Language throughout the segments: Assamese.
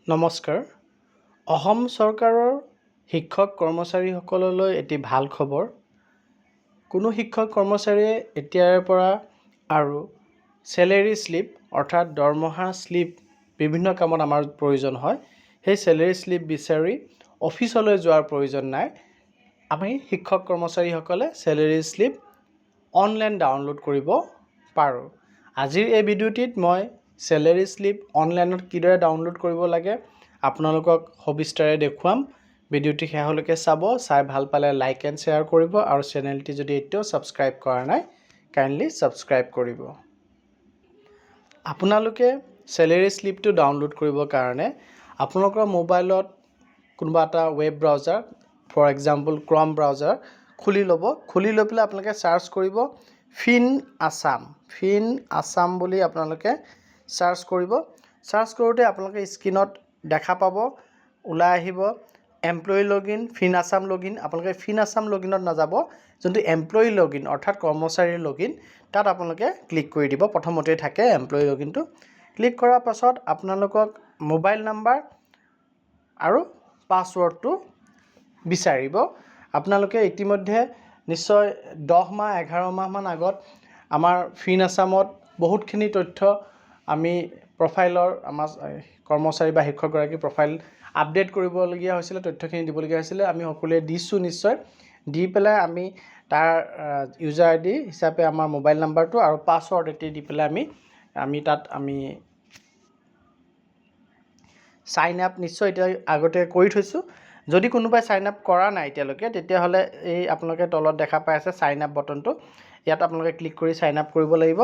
নমস্কাৰ। অসম চৰকাৰৰ শিক্ষক কৰ্মচাৰীসকললৈ এটি ভাল খবৰ। কোনো শিক্ষক কৰ্মচাৰীয়ে এতিয়াৰ পৰা আৰু চেলেৰী স্লিপ অৰ্থাৎ দৰমহা স্লিপ বিভিন্ন কামত আমাৰ প্ৰয়োজন হয়। সেই চেলেৰী স্লিপ বিচাৰি অফিচলৈ যোৱাৰ প্ৰয়োজন নাই। আমি শিক্ষক কৰ্মচাৰীসকলে চেলেৰী স্লিপ অনলাইন ডাউনলোড কৰিব পাৰোঁ। আজিৰ এই ভিডিঅ'টিত মই চেলেৰী স্লিপ অনলাইনত কিদৰে ডাউনলোড কৰিব লাগে আপোনালোকক সবিস্তাৰে দেখুৱাম। ভিডিঅ'টি শেষলৈকে চাব। চাই ভাল পালে লাইক এণ্ড শ্বেয়াৰ কৰিব আৰু চেনেলটি যদি এতিয়াও ছাবস্ক্ৰাইব কৰা নাই কাইণ্ডলি ছাবস্ক্ৰাইব কৰিব। আপোনালোকে চেলেৰী স্লিপটো ডাউনলোড কৰিবৰ কাৰণে আপোনালোকৰ মোবাইলত কোনোবা এটা ৱেব ব্ৰাউজাৰ, ফৰ এক্সাম্পল ক্ৰম ব্ৰাউজাৰ খুলি ল'ব। খুলি লৈ পেলাই আপোনালোকে চাৰ্চ কৰিব ফিন আছাম বুলি আপোনালোকে চাৰ্চ কৰিব। চাৰ্চ কৰোঁতে আপোনালোকে স্ক্ৰীনত দেখা পাব, ওলাই আহিব এমপ্লয়ী লগইন, ফিন আছাম লগইন। আপোনালোকে ফিন আছাম লগইনত নাযাব, যোনটো এমপ্লয়ী লগইন অৰ্থাৎ কৰ্মচাৰীৰ লগইন, তাত আপোনালোকে ক্লিক কৰি দিব। প্ৰথমতেই থাকে এমপ্লয়ী লগইনটো। ক্লিক কৰাৰ পাছত আপোনালোকক মোবাইল নাম্বাৰ আৰু পাছৱৰ্ডটো বিচাৰিব। আপোনালোকে ইতিমধ্যে নিশ্চয় 10 মাহ 11 মাহমান আগত আমাৰ ফিন আছামত বহুতখিনি তথ্য আমি প্ৰফাইলৰ আমাৰ কৰ্মচাৰী বা শিক্ষকগৰাকী প্ৰফাইল আপডেট কৰিবলগীয়া হৈছিলে, তথ্যখিনি দিবলগীয়া হৈছিলে। আমি সকলোৱে দিছোঁ নিশ্চয়। দি পেলাই আমি তাৰ ইউজাৰ আই ডি হিচাপে আমাৰ মোবাইল নাম্বাৰটো আৰু পাছৱৰ্ড এটি দি পেলাই আমি তাত চাইন আপ নিশ্চয় এতিয়া আগতে কৰি থৈছোঁ। যদি কোনোবাই চাইন আপ কৰা নাই এতিয়ালৈকে, তেতিয়াহ'লে এই আপোনালোকে তলত দেখা পাই আছে চাইন আপ বটনটো, ইয়াত আপোনালোকে ক্লিক কৰি চাইন আপ কৰিব লাগিব।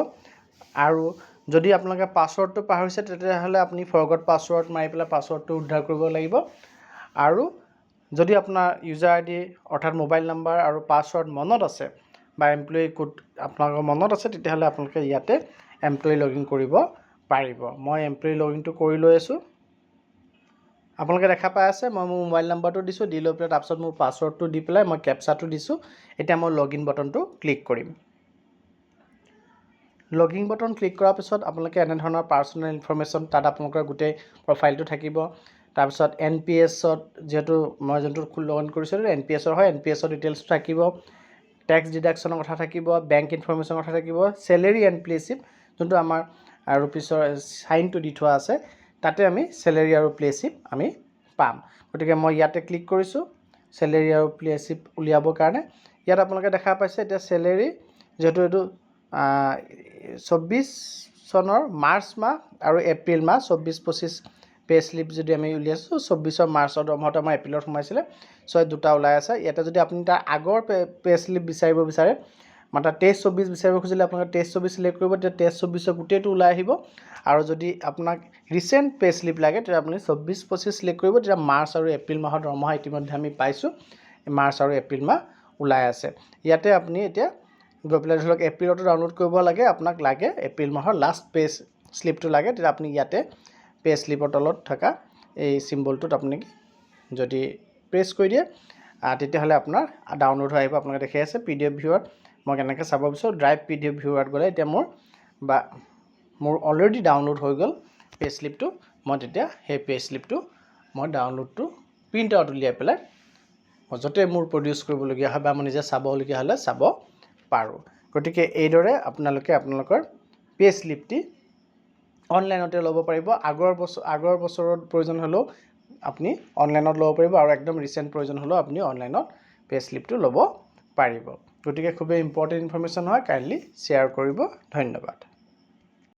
আৰু যদি আপোনালোকে পাছৱৰ্ডটো পাহৰিছে তেতিয়াহ'লে আপুনি ফৰগট পাছৱৰ্ড মাৰি পেলাই পাছৱৰ্ডটো উদ্ধাৰ কৰিব লাগিব। আৰু যদি আপোনাৰ ইউজাৰ আই ডি অৰ্থাৎ মোবাইল নাম্বাৰ আৰু পাছৱৰ্ড মনত আছে বা এমপ্লয়ী কোড আপোনালোকৰ মনত আছে, তেতিয়াহ'লে আপোনালোকে ইয়াতে এমপ্লয়ী লগইন কৰিব পাৰিব। মই এমপ্লয়ী লগইনটো কৰি লৈ আছোঁ। আপোনালোকে দেখা পাই আছে মই মোৰ মোবাইল নাম্বাৰটো দিছোঁ, দি লৈ পেলাই তাৰপিছত মোৰ পাছৱৰ্ডটো দি পেলাই মই কেপচাটো দিছোঁ। এতিয়া মই লগইন বটনটো ক্লিক কৰিম। লগইন বটন ক্লিক কৰাৰ পিছত আপোনালোকে এনেধৰণৰ পাৰ্চনেল ইনফৰমেশ্যন, তাত আপোনালোকৰ গোটেই প্ৰফাইলটো থাকিব। তাৰপিছত NPS-ত যিহেতু মই যোনটো লগইন কৰিছিলোঁ NPS-ৰ হয়, NPS-ৰ ডিটেইলছটো থাকিব, টেক্স ডিডাকশ্যনৰ কথা থাকিব, বেংক ইনফৰমেশ্যনৰ কথা থাকিব, চেলেৰী এণ্ড প্লে শ্লিপ যোনটো আমাৰ ৰুপিছৰ চাইনটো দি থোৱা আছে, তাতে আমি চেলেৰী আৰু প্লে শ্লিপ আমি পাম। গতিকে মই ইয়াতে ক্লিক কৰিছোঁ চেলেৰী আৰু প্লে শ্লিপ উলিয়াবৰ কাৰণে। ইয়াত আপোনালোকে দেখা পাইছে এতিয়া চেলেৰী যিহেতু এইটো 24 চনৰ মাৰ্চ মাহ আৰু এপ্ৰিল মাহ 24-25 পে শ্লিপ যদি আমি উলিয়াইছোঁ, 24 মাৰ্চৰ দৰমহাটো আমাৰ এপ্ৰিলত সোমাইছিলে, দুটা ওলাই আছে। ইয়াতে যদি আপুনি তাৰ আগৰ পে শ্লিপ বিচাৰিব বিচাৰে, মানে 23-24 বিচাৰিব খুজিলে আপোনালোকে 23-24 চিলেক্ট কৰিব, তেতিয়া 23-24 গোটেইটো ওলাই আহিব। আৰু যদি আপোনাক ৰিচেণ্ট পে শ্লিপ লাগে তেতিয়া আপুনি 24-25 চিলেক্ট কৰিব, তেতিয়া মাৰ্চ আৰু এপ্ৰিল মাহৰ দৰমহা ইতিমধ্যে আমি পাইছোঁ। মাৰ্চ আৰু এপ্ৰিল মাহ ওলাই আছে। ইয়াতে আপুনি এতিয়া গৈ পেলাই ধৰি লওক এপ্ৰিলতো ডাউনলোড কৰিব লাগে, আপোনাক লাগে এপ্ৰিল মাহৰ লাষ্ট পে শ্লিপটো লাগে, তেতিয়া আপুনি ইয়াতে পে শ্লিপৰ তলত থকা এই চিম্বলটোত আপুনি যদি প্ৰেছ কৰি দিয়ে তেতিয়াহ'লে আপোনাৰ ডাউনলোড হৈ আহিব। আপোনালোকে দেখি আছে PDF ভিউৱাৰ। মই কেনেকৈ চাব বিচাৰোঁ, ড্ৰাইভ PDF ভিউৱাৰত গ'লে এতিয়া মোৰ অলৰেডি ডাউনলোড হৈ গ'ল পে শ্লিপটো। মই তেতিয়া সেই পে শ্লিপটো মই ডাউনলোডটো প্ৰিণ্ট আউট উলিয়াই পেলাই য'তে মোৰ প্ৰডিউচ কৰিবলগীয়া হয় বা মই নিজে চাবলগীয়া হ'লে চাব পাৰোঁ। গতিকে এইদৰে আপোনালোকে আপোনালোকৰ পে শ্লিপটি অনলাইনতে ল'ব পাৰিব। আগৰ বছৰত প্ৰয়োজন হ'লেও আপুনি অনলাইনত ল'ব পাৰিব, আৰু একদম ৰিচেণ্ট প্ৰয়োজন হ'লেও আপুনি অনলাইনত পে শ্লিপটো ল'ব পাৰিব। গতিকে খুবেই ইম্পৰ্টেণ্ট ইনফৰমেশ্যন হয়, কাইণ্ডলি শ্বেয়াৰ কৰিব। ধন্যবাদ।